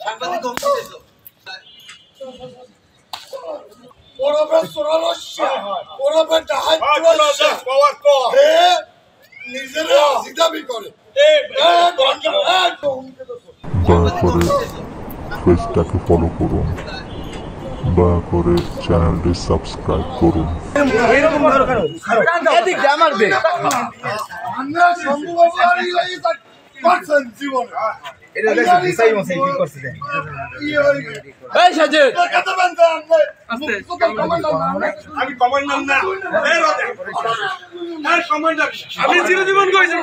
সাংবাদিক অফিসে ওরবে সোরালস্যা ওরবে ডাহাইত্রস্যা পাওয়ার কো হে নিজেরা জিদাবি করে দয়া করে পেজটাকে ফলো করুন, দয়া করে চ্যানেলটি সাবস্ক্রাইব করুন। আমি চিরজীবন কইছি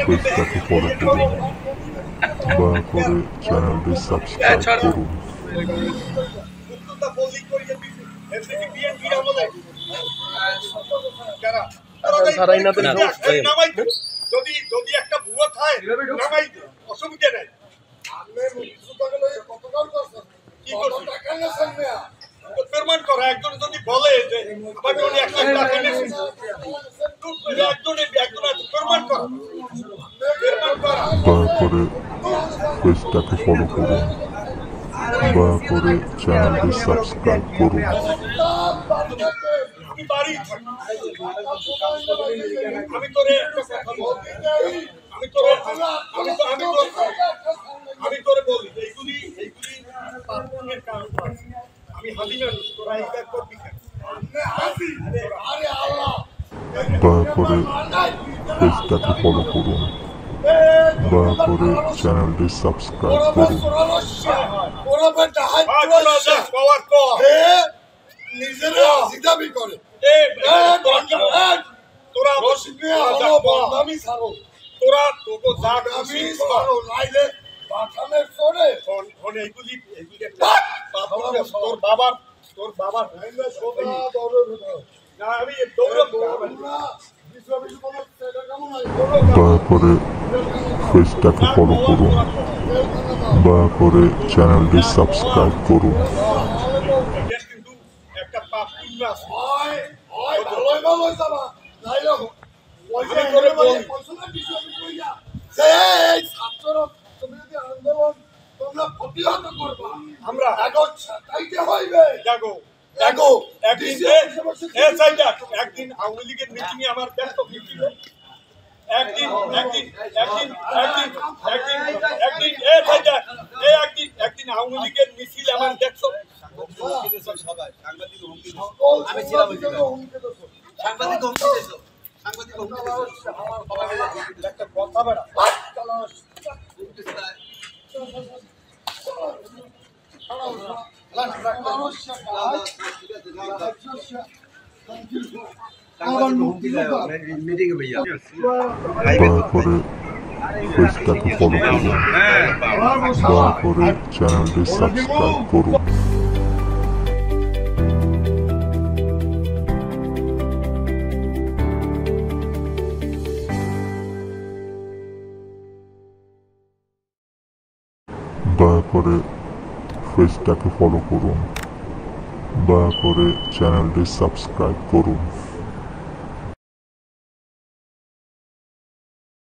পেজটাকে ফলো করুন, দয়া করে চ্যানেলটি সাবস্ক্রাইব করুন। যদি একটা ভুয়া খায় নামাই অসুবিধা নাই। কি প্রমাণ করা একজন যদি বলে যে আমি উনি 1 লাখ টাকা নিয়েছি একজন প্রমাণ করা দয়া করে পেজটাকে ফলো করুন, দয়া করে চ্যানেলটি সাবস্ক্রাইব করুন। আমি তোরে আমি তোরে বলি এইগুলি আমি হাজি মানুষ তোরা এইটা করবি কেন? দয়া করে পেজটাকে ফলো করুন, দয়া করে চ্যানেলটি সাবস্ক্রাইব করুন। পাওয়ার কো হে নিজেরা জিদাবি করে তোরা বদনামি ছাড়ো তোরা তোকে যা খুশি ছাড়ো নাইলে বাথানের চড়ে ফোন এইগুলি তোর বাবার না আমি দয়া করে পেজটাকে ফলো করুন, দয়া করে চ্যানেলটি সাবস্ক্রাইব করুন। কিন্তু একটা পাপ পুণ্য আছে ভালোই যাবা নাইলে পয়সা করে বলি আন্দোলন তোমরা প্রতিহত করবা আমরা চাইতে হইবে একদিন আওয়ামী লীগের মিটিং এ আমার ব্যস্ত হয়েছিল একদিন আওয়ামী লীগের মিছিল আমার দেখছো আমি ছিলাম সাংবাদিক অফিসে একটা কথা বেড়া দয়া করে পেজটাকে ফলো করুন, দয়া করে চ্যানেলটি সাবস্ক্রাইব করুন। দয়া করে পেজটাকে ফলো করুন, দয়া করে চ্যানেলটি সাবস্ক্রাইব করুন।